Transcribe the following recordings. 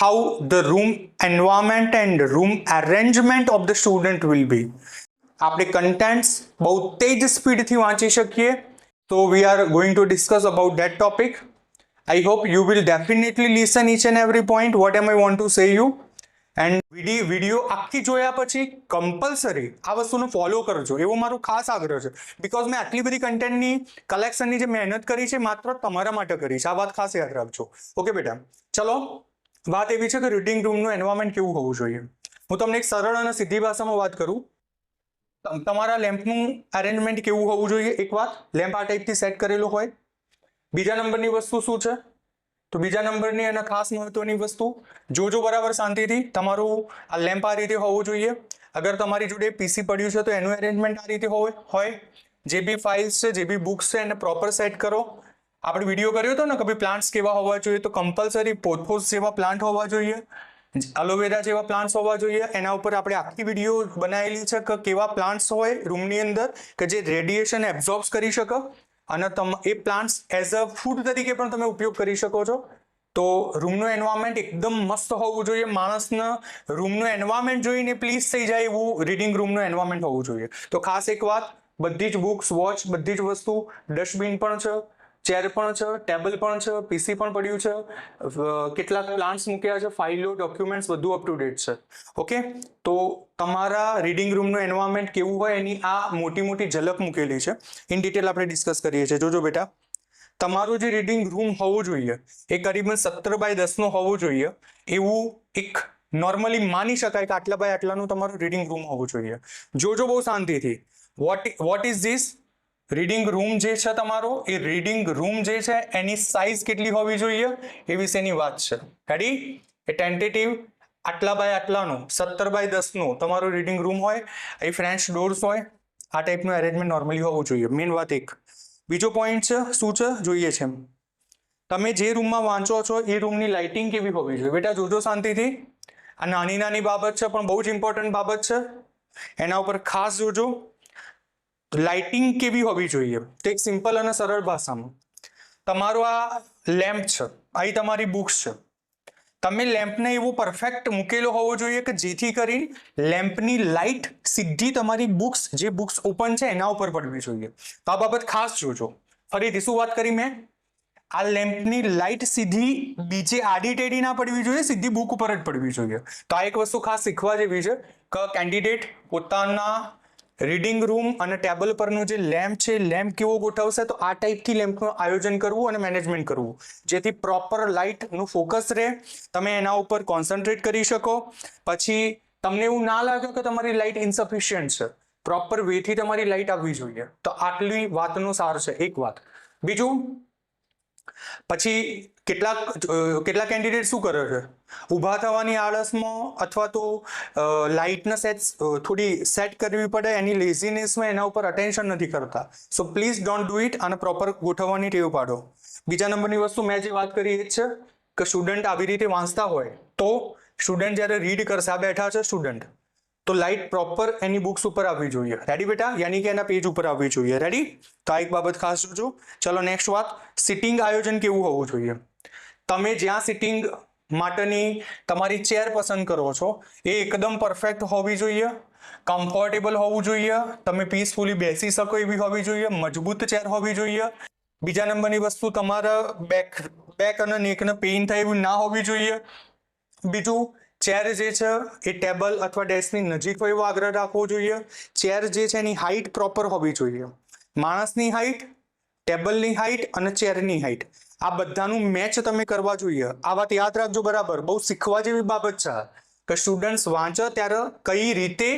how the room environment and room arrangement of the student will be. આપણે contents બહુ તેજ સ્પીડથી વાંચી શકીએ. So we are going to discuss about that topic. I hope you will definitely listen each and every point what am I want to say you. And video આખી જોયા પછી compulsory આ વસ્તુને follow કરજો એવો મારો ખાસ આગ્રહ છે. બીકોઝ મેં આટલી બધી કન્ટેન્ટની કલેક્શનની જે મહેનત કરી છે માત્ર તમારા માટે કરી છે. આ વાત ખાસ યાદ રાખજો. ઓકે બેટા, ચલો વાત એવી છે કે રીડિંગ રૂમનું એન્વાયરમેન્ટ કેવું હોવું જોઈએ. હું તમને એક સરળ અને સીધી ભાષામાં વાત કરું. તમારા લેમ્પનું અરેન્જમેન્ટ કેવું હોવું જોઈએ. એક વાત, લેમ્પ આ ટાઈપથી સેટ કરેલો હોય. બીજા નંબરની વસ્તુ શું છે, તો બીજા નંબરની અને ખાસ મહત્વની વસ્તુ, જોજો બરાબર શાંતિથી. તમારું આ લેમ્પ આ રીતે હોવું જોઈએ. અગર તમારી જોડે પીસી પડ્યું છે તો એનું અરેન્જમેન્ટ આ રીતે હોય. જે બી ફાઇલ્સ છે, જે બી બુક્સ છે એને પ્રોપર સેટ કરો. આપણે વિડીયો કર્યો હતો ને કે ભાઈ પ્લાન્ટ્સ કેવા હોવા જોઈએ, તો કમ્પલસરી પોથોસ જેવા પ્લાન્ટ હોવા જોઈએ, એલોવેરા જેવા પ્લાન્ટ્સ હોવા જોઈએ. એના ઉપર આપણે આખી વિડીયો બનાવેલી છે કે કેવા પ્લાન્ટ્સ હોય રૂમની અંદર કે જે રેડિયેશન એબ્ઝોર્બ કરી શકે અને એ પ્લાન્ટ્સ એઝ અ ફૂડ તરીકે પણ તમે ઉપયોગ કરી શકો છો. તો રૂમનું એન્વાયરમેન્ટ એકદમ મસ્ત હોવું જોઈએ. માણસને રૂમનું એન્વાયરમેન્ટ જોઈને પ્લીઝ થઈ જાય એવું રીડિંગ રૂમનું એન્વાયરમેન્ટ હોવું જોઈએ. તો ખાસ એક વાત, બધી જ બુક્સ, વોચ, બધી જ વસ્તુ, ડસ્ટબિન પણ છે, ચેર પણ છે, ટેબલ પણ છે, પીસી પણ પડ્યું છે, કેટલાક પ્લાન્ટ્સ મૂક્યા છે, ફાઇલો, ડોક્યુમેન્ટ્સ બધું અપ ટુ ડેટ છે. ઓકે, તો તમારા રીડિંગ રૂમનું એન્વાયરમેન્ટ કેવું હોય એની આ મોટી ઝલક મૂકેલી છે. ઇન ડિટેલ આપણે ડિસ્કસ કરીએ છીએ. જોજો બેટા, તમારું જે રીડિંગ રૂમ હોવું જોઈએ એ કરીબન 17 બાય 10 હોવું જોઈએ. એવું એક નોર્મલી માની શકાય કે આટલા બાય આટલાનું તમારું રીડિંગ રૂમ હોવું જોઈએ. જોજો બહુ શાંતિથી. What is this? Reading room જે છે તમારો, એ રીડિંગ રૂમ જે છે એની સાઇઝ કેટલી હોવી જોઈએ એ વિશેની વાત છે. રેડી? એ ટેન્ટેટિવ આટલા બાય આટલાનું 17 બાય 10 તમારું રીડિંગ રૂમ હોય. એ ફ્રેન્ચ ડોર્સ હોય. આ ટાઈપનું અરેન્જમેન્ટ નોર્મલી હોવું જોઈએ. મેઇન વાત એક. બીજો પોઈન્ટ છે, શું છે જોઈએ છે, તમે જે રૂમમાં વાંચો છો એ રૂમની લાઇટિંગ કેવી હોવી જોઈએ. બેટા જોજો શાંતિથી. આ નાની બાબત છે પણ બહુ જ ઇમ્પોર્ટન્ટ બાબત છે. એના ઉપર ખાસ જોજો. લાઇટિંગ કેવી હોવી જોઈએ. તો એક સિમ્પલ અને સરળ ભાષામાં, તમારો આ લેમ્પ છે, અહીં તમારી બુક્સ છે, તમે લેમ્પને એવો પરફેક્ટ મૂકેલો હોવો જોઈએ કે જેથી કરી લેમ્પની લાઇટ સીધી તમારી બુક્સ, જે બુક્સ ઓપન છે એના ઉપર પડવી જોઈએ. તો આ બાબત ખાસ જોજો. ફરીથી શું વાત કરી મેં? આ લેમ્પની લાઇટ સીધી બીજે આડી ટેડી ના પડવી જોઈએ, સીધી બુક ઉપર જ પડવી જોઈએ. તો આ એક વસ્તુ ખાસ શીખવા જેવી છે કે કેન્ડિડેટ પોતાના રીડિંગ રૂમ અને ટેબલ પરનો જે લેમ્પ છે, લેમ્પ કેવો ગોઠવશે, તો આ ટાઈપથી લેમ્પનું આયોજન કરવું અને મેનેજમેન્ટ કરવું જેથી પ્રોપર લાઇટનું ફોકસ રહે, તમે એના ઉપર કોન્સન્ટ્રેટ કરી શકો. પછી તમને એવું ના લાગે કે તમારી લાઇટ ઇન્સફિશિયન્ટ છે, પ્રોપર વેથી તમારી લાઇટ આવવી જોઈએ. તો આટલી વાતનો સાર છે. એક વાત. બીજું, પછી કેટલાક કેન્ડિડેટ શું કરે છે, ઊભા થવાની આળસમાં અથવા તો લાઇટને થોડી સેટ કરવી પડે એની લેઝીનેસમાં એના ઉપર અટેન્શન નથી કરતા. So please don't do it અને પ્રોપર ગોઠવવાની ટેવ પાડો. બીજા નંબરની વસ્તુ મેં જે વાત કરી એ જ છે કે સ્ટુડન્ટ આવી રીતે વાંચતા હોય તો સ્ટુડન્ટ જ્યારે રીડ કરશે, આ બેઠા છે સ્ટુડન્ટ, તો લાઇટ પ્રોપર એની બુક્સ ઉપર આવવી જોઈએ. રેડી બેટા? યાની કે એના પેજ ઉપર આવવી જોઈએ. રેડી? તો આ એક બાબત ખાસ જોજો. ચલો નેક્સ્ટ વાત, સિટિંગ આયોજન કેવું હોવું જોઈએ. તમે જ્યાં સિટિંગ માટેની તમારી ચેર પસંદ કરો છો એ એકદમ પરફેક્ટ હોવી જોઈએ, કમ્ફર્ટેબલ હોવું જોઈએ, તમે પીસફુલી બેસી શકો એવી હોવી જોઈએ, મજબૂત ચેર હોવી જોઈએ. બીજા નંબરની વસ્તુ, તમારા બેક અને નેકને પેઇન થાય એવી ના હોવી જોઈએ. બીજું, ચેર જે છે એ ટેબલ અથવા ડેસ્કની નજીક હોય એવો આગ્રહ રાખવો જોઈએ. ચેર જે છે એની હાઇટ પ્રોપર હોવી જોઈએ. માણસની હાઇટ, ટેબલની હાઇટ અને ચેરની હાઇટ, આ બધાનું મેચ તમે કરવા જોઈએ. આ વાત યાદ રાખજો બરાબર. બહુ શીખવા જેવી બાબત છે કે સ્ટુડન્ટ્સ વાંચે ત્યારે કઈ રીતે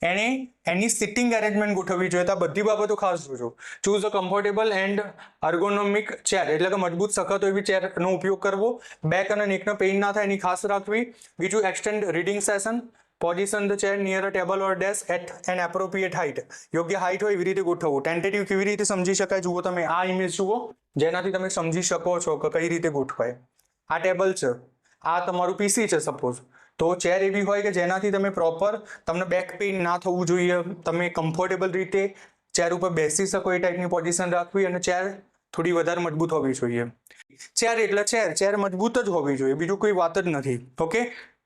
એને એની સિટિંગ અરેન્જમેન્ટ ગોઠવવી જોઈએ. તો આ બધી બાબતો ખાસ જોજો. Choose a comfortable and ergonomic chair, એટલે કે મજબૂત સખત એવી ચેરનો ઉપયોગ કરવો. બેક અને નેકનો પેઇન ના થાય એની ખાસ રાખવી. બીજું, extend reading session, position the chair near a table or desk at an appropriate height. યોગ્ય હાઇટ હોય એવી રીતે ગોઠવવું. ટેન્ટેટિવ કેવી રીતે સમજી શકાય જુઓ. તમે આ ઇમેજ જુઓ જેનાથી તમે સમજી શકો છો કે કઈ રીતે ગોઠવાય. આ ટેબલ છે, આ તમારું પીસી છે સપોઝ, તો ચેર એવી હોય કે જેનાથી તમે પ્રોપર, તમને બેક પેઇન ના થવું જોઈએ, તમે કમ્ફર્ટેબલ રીતે ચેર ઉપર બેસી શકો એ ટાઈપની પોઝિશન રાખવી અને ચેર થોડી વધારે મજબૂત હોવી જોઈએ. ચેર એટલે ચેર મજબૂત જ હોવી જોઈએ, બીજું કોઈ વાત જ નથી. ઓકે,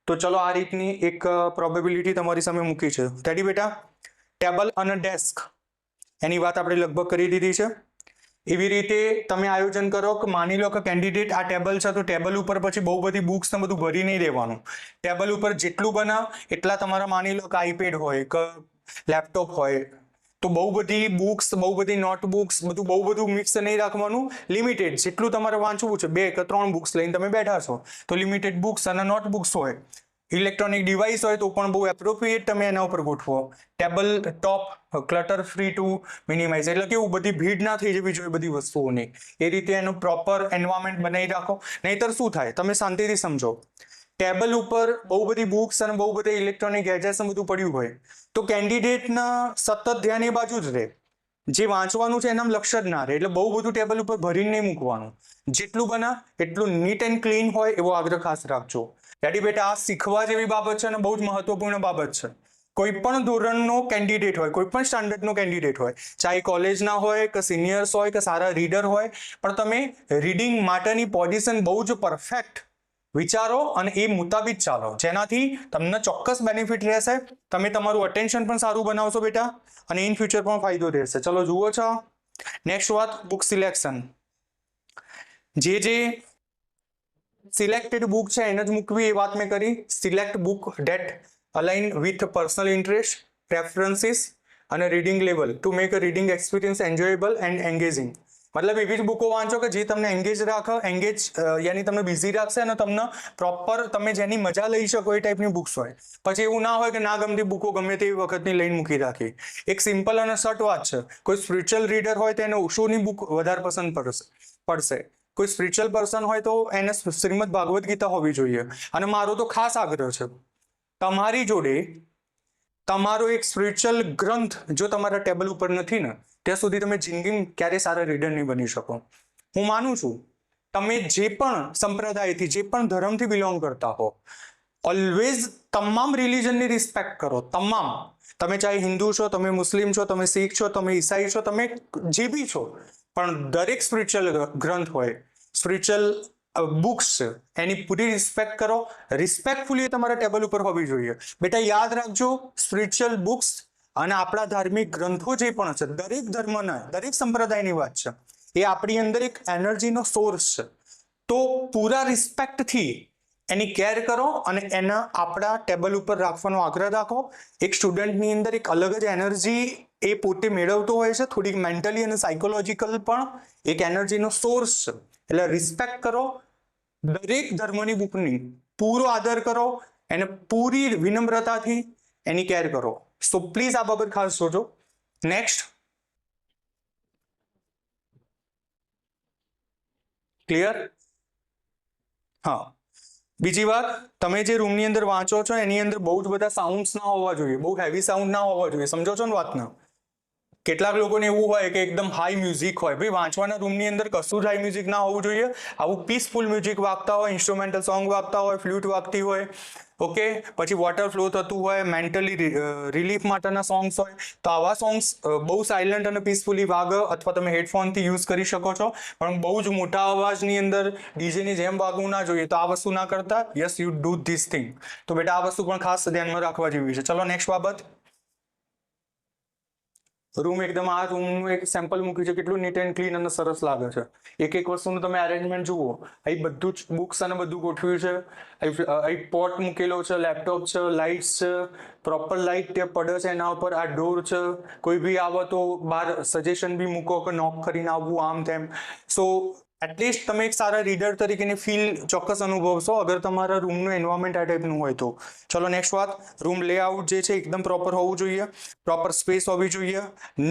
તો ચલો આ રીતની એક પ્રોબેબિલિટી તમારી સામે મૂકી છે. રેડી બેટા? ટેબલ અને ડેસ્ક એની વાત આપણે લગભગ કરી દીધી છે. એવી રીતે તમે આયોજન કરો કે માની લો કે કેન્ડિડેટ આ ટેબલ છે, તો ટેબલ ઉપર પછી બહુ બધી બુક્સ ને બધું ભરી નહીં દેવાનું. ટેબલ ઉપર જેટલું બનાવ એટલા તમારા માની લો કે આઈપેડ હોય કે લેપટોપ હોય, તો બહુ બધી બુક્સ, બહુ બધી નોટબુક્સ, બહુ બધું મિક્સ નહીં રાખવાનું. લિમિટેડ જેટલું તમારે વાંચવું છે, 2 કે 3 બુક્સ લઈને તમે બેઠા છો તો લિમિટેડ બુક્સ અને નોટબુક્સ હોય. ઇલેક્ટ્રોનિક ડિવાઇસ હોય તો પણ બહુ એપ્રોપ્રિએટ તમે એના ઉપર ગોઠવો. Table top clutter free two minimise, એટલે કેવું બધી ભીડ ના થઈ જવી જોઈએ બધી વસ્તુઓની. એ રીતે એનું પ્રોપર એન્વાયરમેન્ટ બનાવી રાખો. નહીતર શું થાય, તમે શાંતિથી સમજો. ટેબલ ઉપર બહુ બધી બુક્સ અને બહુ બધા ઇલેક્ટ્રોનિક ગેજેટ્સ બધું પડ્યું હોય તો કેન્ડિડેટના સતત ધ્યાન એ બાજુ જ રહે. જે વાંચવાનું છે એનામાં લક્ષ્ય જ ના રહે. એટલે બહુ બધું ટેબલ ઉપર ભરીને નહીં મૂકવાનું. જેટલું બના એટલું નીટ એન્ડ ક્લીન હોય એવો આગ્રહ ખાસ રાખજો. રેડી બેટા? આ શીખવા જેવી બાબત છે અને બહુ જ મહત્વપૂર્ણ બાબત છે. કોઈ પણ ધોરણનો કેન્ડિડેટ હોય, કોઈ પણ સ્ટાન્ડર્ડનો કેન્ડિડેટ હોય, ચાહે કોલેજના હોય કે સિનિયર્સ હોય કે સારા રીડર હોય, પણ તમે રીડિંગ માટેની પોઝિશન બહુ જ પરફેક્ટ વિચારો અને એ મુતાબિક ચાલો, જેનાથી તમને ચોક્કસ બેનિફિટ રહેશે. તમે તમારું અટેન્શન પણ સારું બનાવશો બેટા અને ઇન ફ્યુચર પણ ફાયદો રહેશે. ચલો જુઓ છો નેક્સ્ટ વાત, બુક સિલેક્શન. જે સિલેક્ટેડ બુક છે એને જ મૂકવી, એ વાત મેં કરી. Select book that align with personal interest, preferences અને reading level to make a reading experience enjoyable and engaging. મતલબ એવી જ બુકો વાંચો કે જે તમને એન્ગેજ રાખે, યાની તમને બિઝી રાખશે અને તમને પ્રોપર તમે જેની મજા લઈ શકો એ ટાઈપની બુક્સ હોય. પછી એવું ના હોય કે ના ગમતી બુકો ગમે તેવી વખતની લઈને મૂકી રાખી. એક સિમ્પલ અને શોર્ટ વાત છે. કોઈ સ્પિરિચ્યુઅલ રીડર હોય તો એને ઓશોની બુક વધારે પસંદ પડશે. કોઈ સ્પિરિચ્યુઅલ પર્સન હોય તો એને શ્રીમદ ભાગવત ગીતા હોવી જોઈએ. અને મારો તો ખાસ આગ્રહ છે, તમારી જોડે તમારો એક સ્પિરિચ્યુઅલ ગ્રંથ જો તમારા ટેબલ ઉપર નથી ને, ત્યાં સુધી તમે જિંદગીમાં ક્યારેય સારા રીડર નહીં બની શકો. હું માનું છું તમે જે પણ સંપ્રદાયથી, જે પણ ધર્મથી બિલોંગ કરતા હો, ઓલવેઝ તમામ રિલિજનની રિસ્પેક્ટ કરો. તમામ. તમે ચાહે હિન્દુ છો, તમે મુસ્લિમ છો, તમે શીખ છો, તમે ઈસાઈ છો, તમે જે બી છો, પણ દરેક સ્પિરિચ્યુઅલ ગ્રંથ હોય, સ્પિરિચ્યુઅલ બુક્સ છે, એની પૂરી રિસ્પેક્ટ કરો. રિસ્પેક્ટફુલી તમારા ટેબલ ઉપર હોવી જોઈએ. બેટા યાદ રાખજો, સ્પિરિચ્યુઅલ બુક્સ અને આપણા ધાર્મિક ગ્રંથો જે પણ છે, દરેક ધર્મના, દરેક સંપ્રદાયની વાત છે, એ આપણી અંદર એક એનર્જીનો સોર્સ છે. તો પૂરા રિસ્પેક્ટથી એની કેર કરો અને એને આપણા ટેબલ ઉપર રાખવાનો આગ્રહ રાખો. એક સ્ટુડન્ટની અંદર એક અલગ જ એનર્જી એ પોતે મેળવતો હોય છે, થોડીક મેન્ટલી અને સાયકોલોજીકલ પણ એક એનર્જીનો સોર્સ છે. એટલે રિસ્પેક્ટ કરો, દરેક ધર્મની બુકની પૂરો આદર કરો, એને પૂરી વિનમ્રતાથી એની કેર કરો. સો પ્લીઝ આ બાબત ખાસ જોજો. Next, clear? હા, બીજી વાત, તમે જે રૂમની અંદર વાંચો છો એની અંદર બહુ જ બધા સાઉન્ડ્સ ના હોવા જોઈએ, બહુ હેવી સાઉન્ડ ના હોવા જોઈએ. સમજો છો ને વાતને? કેટલાક લોકોને એવું હોય કે એકદમ હાઈ મ્યુઝિક હોય. ભાઈ વાંચવાના રૂમની અંદર કશું જ હાઈ મ્યુઝિક ના હોવું જોઈએ. આવું પીસફુલ મ્યુઝિક વાગતા હોય, ઇન્સ્ટ્રુમેન્ટલ સોંગ વાગતા હોય, ફ્લ્યુટ વાગતી હોય, ઓકે, પછી વોટર ફ્લો થતું હોય, મેન્ટલી રિલીફ માટેના સોંગ્સ હોય, તો આવા સોંગ્સ બહુ સાયલન્ટ અને પીસફુલી વાગે, અથવા તમે હેડફોનથી યુઝ કરી શકો છો. પણ બહુ જ મોટા અવાજની અંદર ડીજેની જેમ વાગવું ના જોઈએ. તો આ વસ્તુ ના કરતા. Yes, you do this thing. તો બેટા આ વસ્તુ પણ ખાસ ધ્યાનમાં રાખવા જેવી છે. ચલો નેક્સ્ટ બાબત, રૂમ એકદમ, આ રૂમનું એક સેમ્પલ મૂક્યું છે, કેટલું નીટ એન્ડ ક્લીન અને સરસ લાગે છે. એક એક વસ્તુનું તમે અરેન્જમેન્ટ જુઓ. અહીં બધું જ બુક્સ અને બધું ગોઠવ્યું છે. અહીં પોટ મૂકેલો છે, લેપટોપ છે, લાઇટ્સ છે, પ્રોપર લાઇટ ત્યાં પડે છે એના ઉપર. આ ડોર છે, કોઈ બી આવે તો બહાર સજેશન બી મૂકો કે નોક કરીને આવવું, આમ તેમ. સો એટલીસ્ટ તમે એક સારા રીડર તરીકેની ફીલ ચોક્કસ અનુભવશો અગર તમારા રૂમનું એન્વાયરમેન્ટ આ ટાઈપનું હોય તો. ચલો નેક્સ્ટ વાત, રૂમ લેઆઉટ જે છે એકદમ પ્રોપર હોવું જોઈએ. પ્રોપર સ્પેસ હોવી જોઈએ.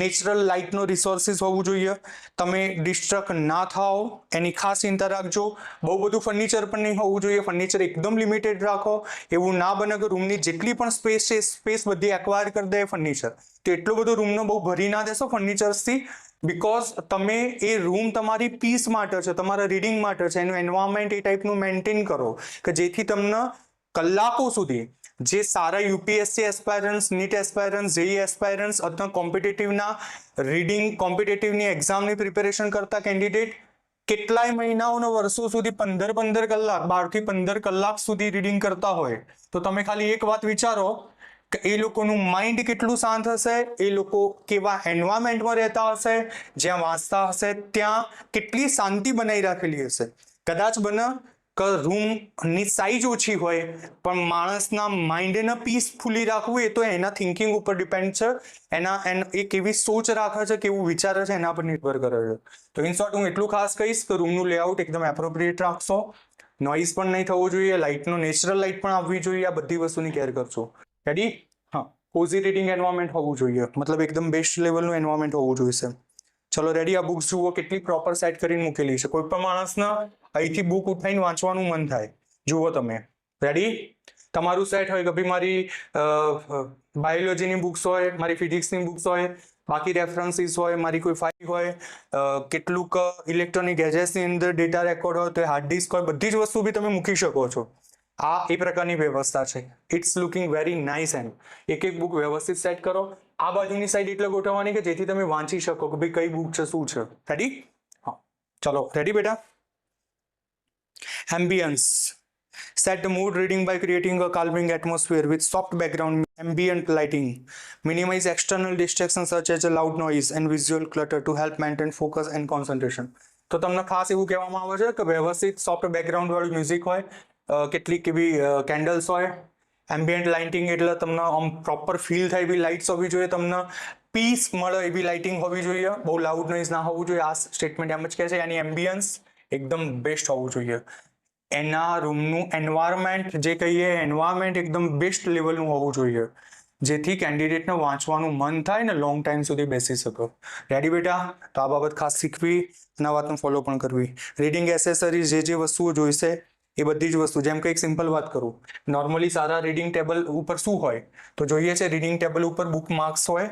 નેચરલ લાઇટનો રિસોર્સિસ હોવું જોઈએ. તમે ડિસ્ટ્રક્ટ ના થાઓ એની ખાસ ચિંતા રાખજો. બહુ બધું ફર્નિચર પણ નહીં હોવું જોઈએ. ફર્નિચર એકદમ લિમિટેડ રાખો. એવું ના બને કે રૂમની જેટલી પણ સ્પેસ છે સ્પેસ બધી એક્વાયર કરી દે ફર્નિચર. તો એટલો બધો રૂમનો બહુ ભરી ના દેશો ફર્નિચર્સથી. બિકોઝ તમે એ રૂમ તમારી પીસ માટે છે, તમારા રીડિંગ માટે છે, એનું એન્વાયરમેન્ટ એ ટાઈપનું મેન્ટેન કરો કે જેથી તમને કલાકો સુધી જે સારા યુપીએસસી એસ્પાયરન્ટ્સ, નીટ એસ્પાયરન્ટ્સ, જેઈ એસ્પાયરન્ટ્સ અથવા કોમ્પિટિટિવના રીડિંગ, કોમ્પિટિટિવની એક્ઝામની પ્રિપેરેશન કરતા કેન્ડિડેટ કેટલાય મહિનાઓનો વર્ષો સુધી 15 કલાક, 12 થી 15 કલાક સુધી રીડિંગ કરતા હોય, તો તમે ખાલી એક વાત વિચારો કે એ લોકોનું માઇન્ડ કેટલું શાંત હશે, એ લોકો કેવા એન્વાયરમેન્ટમાં રહેતા હશે, જ્યાં વાંચતા હશે ત્યાં કેટલી શાંતિ બનાવી રાખેલી હશે. કદાચ બને કે રૂમની સાઇઝ ઓછી હોય પણ માણસના માઇન્ડને પીસફુલી રાખવું એ તો એના થિંકિંગ ઉપર ડિપેન્ડ છે, એ કેવી સોચ રાખે છે, કેવું વિચારે છે એના પર નિર્ભર કરે છે. તો ઇન શોર્ટ હું એટલું ખાસ કહીશ કે રૂમનું લેઆઉટ એકદમ એપ્રોપ્રિએટ રાખશો, નોઇઝ પણ નહીં થવો જોઈએ, લાઇટનો નેચરલ લાઇટ પણ આવવી જોઈએ, આ બધી વસ્તુની કેર કરશો. રેડી? હા, કોઝી રીડિંગ એન્વાયરમેન્ટ હોવું જોઈએ, મતલબ એકદમ બેસ્ટ લેવલનું એન્વાયરમેન્ટ હોવું જોઈએ. ચલો રેડી? આ બુક્સ જુઓ કેટલી પ્રોપર સેટ કરીને મૂકેલી છે. કોઈ પણ માણસના અહીંથી બુક ઉઠાઈને વાંચવાનું મન થાય. જુઓ તમે. રેડી? તમારું સેટ હોય કે ભાઈ મારી બાયોલોજીની બુક્સ હોય, મારી ફિઝિક્સની બુક્સ હોય, બાકી રેફરન્સીસ હોય, મારી કોઈ ફાઇલ હોય, કેટલુંક ઇલેક્ટ્રોનિક ગેજેટ્સની અંદર ડેટા રેકોર્ડ હોય, તો હાર્ડ ડિસ્ક હોય, બધી જ વસ્તુ બી તમે મૂકી શકો છો. આ એ પ્રકારની વ્યવસ્થા છે. It's looking very nice. And એક એક બુક વ્યવસ્થિત સેટ કરો. આ બાજુની સાઈડ એટલે ગોઠવવાની કે જેથી તમે વાંચી શકો કે ભાઈ કઈ બુક છે, શું છે. રેડી? હા, ચલો રેડી બેટા? Ambience. Set the mood reading by creating a calming atmosphere with soft background, ambient lighting. Minimize external distractions such as loud noise and visual clutter to help maintain focus and concentration. તો તમને ખાસ એવું કહેવામાં આવે છે કે વ્યવસ્થિત soft background વાળું મ્યુઝિક હોય, કેટલીક એવી કેન્ડલ્સ હોય, એમ્બિયન્ટ લાઇટિંગ એટલે તમને આમ પ્રોપર ફીલ થાય એવી લાઇટ્સ હોવી જોઈએ, તમને પીસ મળે એવી લાઇટિંગ હોવી જોઈએ, બહુ લાઉડ નોઇઝ ના હોવું જોઈએ. આ સ્ટેટમેન્ટ એમ જ કહે છે એની એમ્બિયન્સ એકદમ બેસ્ટ હોવું જોઈએ. એના રૂમનું એન્વાયરમેન્ટ જે કહીએ એન્વાયરમેન્ટ એકદમ બેસ્ટ લેવલનું હોવું જોઈએ, જેથી કેન્ડિડેટને વાંચવાનું મન થાય ને લોંગ ટાઈમ સુધી બેસી શકો. રેડી બેટા? તો આ બાબત ખાસ શીખવી અને આ વાતને ફોલો પણ કરવી. રીડિંગ એસેસરીઝ જે વસ્તુઓ જોઈશે એ બધી જ વસ્તુ, જેમ કે એક સિમ્પલ વાત કરું, નોર્મલી સારા રીડિંગ ટેબલ ઉપર શું હોય તો જોઈએ છે, રીડિંગ ટેબલ ઉપર બુક માર્ક્સ હોય,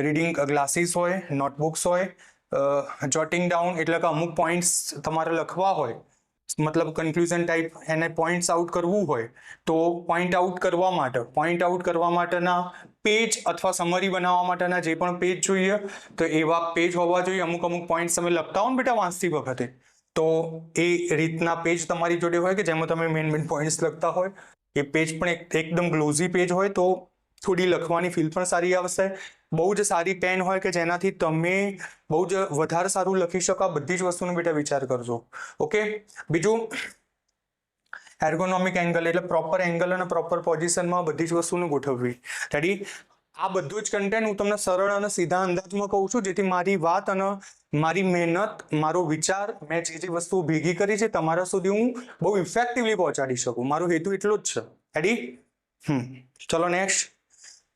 રીડિંગ ગ્લાસીસ હોય, નોટબુક્સ હોય, જોટિંગ ડાઉન એટલે કે અમુક પોઈન્ટ્સ તમારે લખવા હોય, મતલબ કન્ક્લુઝન ટાઈપ એને પોઈન્ટ્સ આઉટ કરવું હોય તો પોઈન્ટ આઉટ કરવા માટેના પેજ અથવા સમરી બનાવવા માટેના જે પણ પેજ જોઈએ તો એવા પેજ હોવા જોઈએ. અમુક પોઈન્ટ્સ તમે લખતા હો ને બેટા વાંચતી વખતે, તો એ રીતના પેજ તમારી જોડે હોય કે જેમાં તમે મેઇન પોઈન્ટ્સ લખતા હોય. એ પેજ પણ એકદમ ગ્લોઝી પેજ હોય તો થોડી લખવાની ફીલ પણ સારી આવશે. બહુ જ સારી પેન હોય કે જેનાથી તમે બહુ જ વધારે સારું લખી શકો. આ બધી જ વસ્તુનો બેટા વિચાર કરજો. ઓકે? બીજું એર્ગોનોમિક એંગલ એટલે પ્રોપર એંગલ અને પ્રોપર પોઝિશનમાં બધી જ વસ્તુને ગોઠવવી. રેડી? આ બધું જ કન્ટેન્ટ હું તમને સરળ અને સીધા અંદાજમાં કહું છું, જેથી મારી વાત અને મારી મહેનત, મારો વિચાર, મેં જે વસ્તુ ભેગી કરી છે તમારા સુધી હું બહુ ઇફેક્ટિવલી પહોંચાડી શકું. મારો હેતુ એટલો જ છે. રેડી? ચલો નેક્સ્ટ.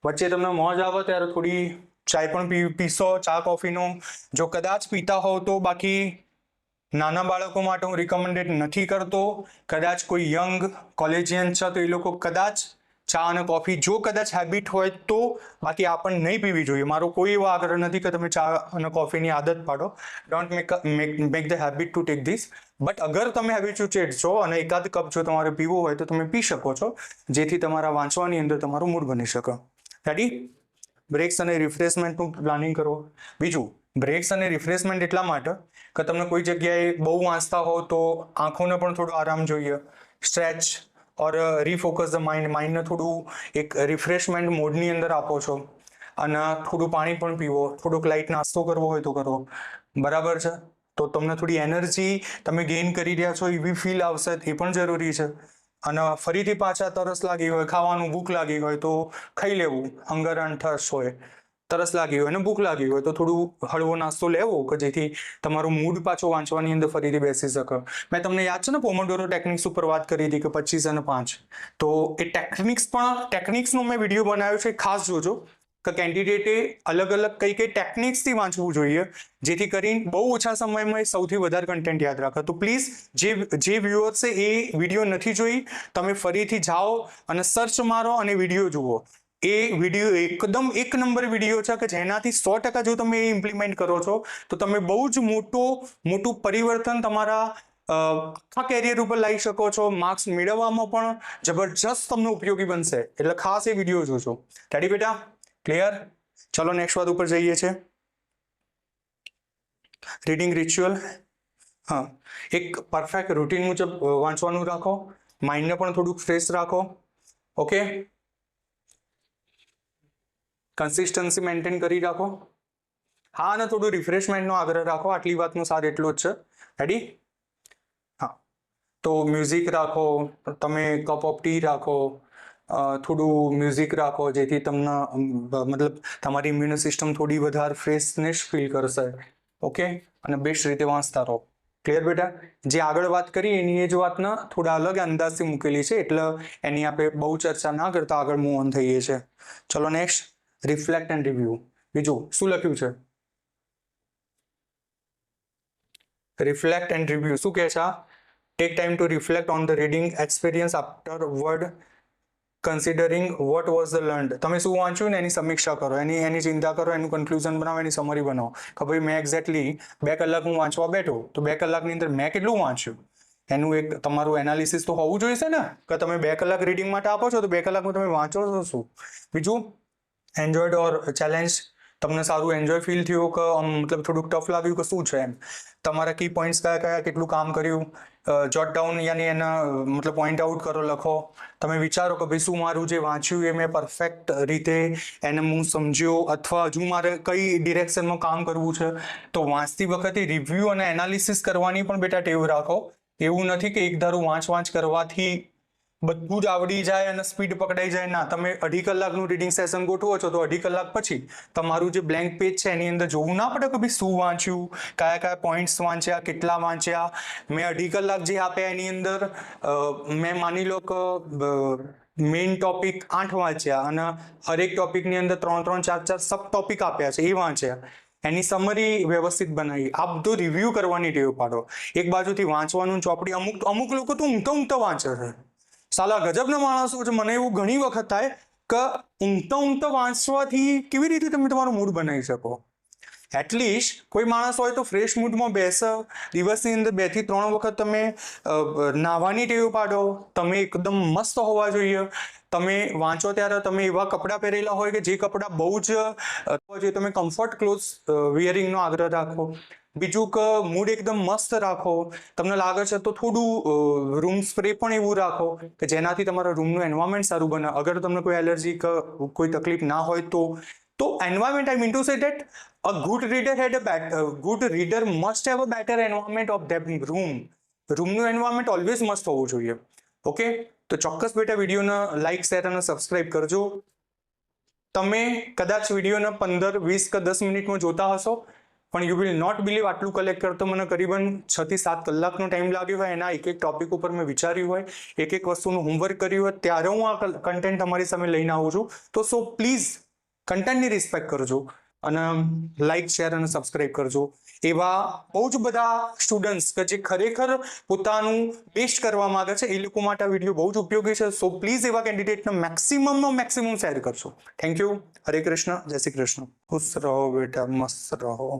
વચ્ચે તમને મોજ આવે ત્યારે થોડી ચાય પણ પીશો, ચા કોફીનો જો કદાચ પીતા હોવ તો. બાકી નાના બાળકો માટે હું રિકમેન્ડેડ નથી કરતો. કદાચ કોઈ યંગ કોલેજિયન છે તો એ લોકો કદાચ ચા અને કોફી જો કદાચ હેબિટ હોય તો, બાકી આ પણ નહીં પીવી જોઈએ. મારો કોઈ એવો આગ્રહ નથી કે તમે ચા અને કોફીની આદત પાડો. Don't make the habit to take this. But અગર તમે હેબિચ્યુએટેડ છો અને એકાદ કપ જો તમારે પીવો હોય તો તમે પી શકો છો, જેથી તમારા વાંચવાની અંદર તમારું મૂડ બની શકે. રેડી? બ્રેક્સ અને રિફ્રેશમેન્ટનું પ્લાનિંગ કરો. બીજું, બ્રેક્સ અને રિફ્રેશમેન્ટ એટલા માટે કે તમને કોઈ જગ્યાએ બહુ વાંચતા હો તો આંખોને પણ થોડો આરામ જોઈએ. સ્ટ્રેચ ઓર રીફોકસ ધ માઇન્ડને થોડું એક રિફ્રેશમેન્ટ મોડની અંદર આપો છો. અને થોડું પાણી પણ પીવો, થોડોક લાઇટ નાસ્તો કરવો હોય તો કરો. બરાબર છે? તો તમને થોડી એનર્જી તમે ગેઇન કરી રહ્યા છો એવી ફીલ આવશે, એ પણ જરૂરી છે. અને ફરીથી પાછા તરસ લાગી હોય, ખાવાનું ભૂખ લાગી હોય તો ખાઈ લેવું. હંગર એન્ડ થર્સ્ટ હોય, તરસ લાગી હોય અને ભૂખ લાગી હોય તો થોડું હળવો નાસ્તો લેવો કે જેથી તમારું મૂડ પાછો વાંચવાની અંદર ફરીથી બેસી શકે. મેં તમને યાદ છે ને પોમોડોરો ટેકનિક્સ ઉપર વાત કરી હતી કે 25 અને 5, તો એ ટેકનિક્સનો મેં વિડીયો બનાવ્યો છે, ખાસ જોજો કે કેન્ડિડેટે અલગ કઈ ટેકનિક્સથી વાંચવું જોઈએ જેથી કરીને બહુ ઓછા સમયમાં સૌથી વધારે કન્ટેન્ટ યાદ રાખે. તો પ્લીઝ જે વ્યુઅર્સે એ વિડીયો નથી જોઈ, તમે ફરીથી જાઓ અને સર્ચ મારો અને વિડીયો જુઓ. એ વિડીયો એકદમ એક નંબર વિડીયો છે કે જેનાથી 100% જો તમે એ ઇમ્પ્લિમેન્ટ કરો છો તો તમે બહુ જ મોટું પરિવર્તન તમારા આખા કેરિયર ઉપર લાવી શકો છો, માર્ક્સ મેળવવામાં પણ જબરજસ્ત તમને ઉપયોગી બનશે. એટલે ખાસ એ વિડીયો જોજો. રેડી બેટા? ક્લિયર? ચલો નેક્સ્ટ વાત ઉપર જઈએ છે. Reading ritual. હા, એક પરફેક્ટ રૂટીન મુજબ વાંચવાનું રાખો, માઇન્ડને પણ થોડુંક ફ્રેશ રાખો. ઓકે, કન્સિસ્ટન્સી મેન્ટેન કરી રાખો. હા, અને થોડું રિફ્રેશમેન્ટનો આગ્રહ રાખો. આટલી વાતનો સાર એટલો જ છે. રેડી? હા, તો મ્યુઝિક રાખો, તમે કપ ઓફ ટી રાખો, થોડું મ્યુઝિક રાખો, જેથી તમને મતલબ તમારી ઇમ્યુન સિસ્ટમ થોડી વધારે ફ્રેશનેસ ફીલ કરશે. ઓકે, અને બેસ્ટ રીતે વાંચતા રહો. ક્લિયર બેટા? જે આગળ વાત કરી એની એ જ વાતના થોડા અલગ અંદાજથી મૂકેલી છે, એટલે એની આપણે બહુ ચર્ચા ના કરતા આગળ મૂવ ઓન થઈએ છીએ. ચલો નેક્સ્ટ, રિફ્લેક્ટ એન્ડ રિવ્યુ. બીજું શું લખ્યું છે? રિફ્લેક્ટ એન્ડ રિવ્યુ શું કહે છે? Take time to reflect on the reading experience afterward, considering what was the learned. તમે શું વાંચ્યું ને એની સમીક્ષા કરો, એની ચિંતા કરો, એનું કન્ક્લુઝન બનાવો, એની સમરી બનાવો કે ભાઈ મેં એક્ઝેક્ટલી 2 કલાક હું વાંચવા બેઠો તો 2 કલાકની અંદર મેં કેટલું વાંચ્યું, એનું એક તમારું એનાલિસિસ તો હોવું જોઈએ ને કે તમે 2 કલાક રીડિંગ માટે આપો છો તો 2 કલાકમાં તમે વાંચો છો શું. બીજું, એન્જોયડ ઓર ચેલેન્જ. તમને સારું એન્જોય ફીલ થયું કે મતલબ થોડુંક ટફ લાગ્યું કે શું છે એમ? તમારા કી પોઈન્ટ્સ કયા કયા, કેટલું કામ કર્યું, જોટ ડાઉન યાની એના મતલબ પોઈન્ટ આઉટ કરો, લખો. તમે વિચારો કે ભાઈ શું મારું જે વાંચ્યું એ મેં પરફેક્ટ રીતે એને હું સમજ્યો, અથવા હજુ મારે કઈ ડિરેક્શનમાં કામ કરવું છે. તો વાંચતી વખતે રિવ્યુ અને એનાલિસિસ કરવાની પણ બેટા ટેવ રાખો. એવું નથી કે એક ધારું વાંચ કરવાથી બધું જ આવડી જાય અને સ્પીડ પકડાઈ જાય. ના, તમે 2.5 કલાકનું રીડિંગ સેશન ગોઠવો છો તો 2.5 કલાક પછી તમારું જે બ્લેન્ક પેજ છે એની અંદર જોવું ના પડે કે ભાઈ શું વાંચ્યું, કયા કયા પોઈન્ટ્સ વાંચ્યા, કેટલા વાંચ્યા. મેં 2.5 કલાક જે આપ્યા એની અંદર મેં માની લો કે મેઇન ટોપિક 8 વાંચ્યા અને હરેક ટોપિકની અંદર 3-3, 4-4 સબ ટોપિક આપ્યા છે, એ વાંચ્યા. એની સમરી વ્યવસ્થિત બનાવી. આ બધું રિવ્યુ કરવાની ટેવ પાડો. એક બાજુથી વાંચવાનું ચોપડી, અમુક લોકો તો ઊંઘતા વાંચે છે. સાલા ગજબના માણસો છે. મને એવું ઘણી વખત થાય કે ઊંઘતા વાંચવાથી કેવી રીતે તમે તમારો મૂડ બનાવી શકો? એટલીસ્ટ કોઈ માણસ હોય તો ફ્રેશ મૂડમાં બેસે. દિવસની અંદર 2 થી 3 વખત તમે નાહવાની ટેવ પાડો. તમે એકદમ મસ્ત હોવા જોઈએ. તમે વાંચો ત્યારે તમે એવા કપડાં પહેરેલા હોય કે જે કપડાં બહુ જ તમે કમ્ફર્ટ ક્લોથ વિયરિંગનો આગ્રહ રાખો. બીજું કે મૂડ એકદમ મસ્ત રાખો. તમને લાગે છે તો થોડું રૂમ સ્પ્રે પણ એવું રાખો કે જેનાથી તમારા રૂમનું એન્વાયરમેન્ટ સારું બને. અગર તમને કોઈ એલર્જી કે કોઈ તકલીફ ના હોય તો environment, I mean to say that a good reader had a good reader must have a better environment of that room. રૂમનું એન્વાયરમેન્ટ ઓલવેઝ મસ્ત હોવું જોઈએ. ઓકે, તો ચોક્કસ બેટા વિડીયોને લાઈક, શેર અને સબસ્ક્રાઇબ કરજો. તમે કદાચ વિડીયોને 15, 20 કે 10 મિનિટમાં જોતા હશો, પણ યુ વિલ નોટ બિલીવ આટલું કલેક્ટ કરતો મને કરીબન 6 થી 7 કલાકનો ટાઈમ લાગ્યો હોય. એના એક ટોપિક ઉપર મેં વિચાર્યું હોય, એક વસ્તુનું હોમવર્ક કર્યું હોય, ત્યારે હું આ કન્ટેન્ટ તમારી સામે લઈને આવું છું. તો સો પ્લીઝ કન્ટેન્ટની રિસ્પેક્ટ કરજો અને લાઈક, શેર અને સબસ્ક્રાઇબ કરજો. એવા બહુ જ બધા સ્ટુડન્ટ્સ કે જે ખરેખર પોતાનું બેસ્ટ કરવા માંગે છે, એ લોકો માટે આ વિડીયો બહુ જ ઉપયોગી છે. સો પ્લીઝ એવા કેન્ડિડેટને મેક્સિમમ શેર કરશો. Thank you. હરે કૃષ્ણ, જય શ્રી કૃષ્ણ. ખુશ રહો બેટા, મસ્ત રહો.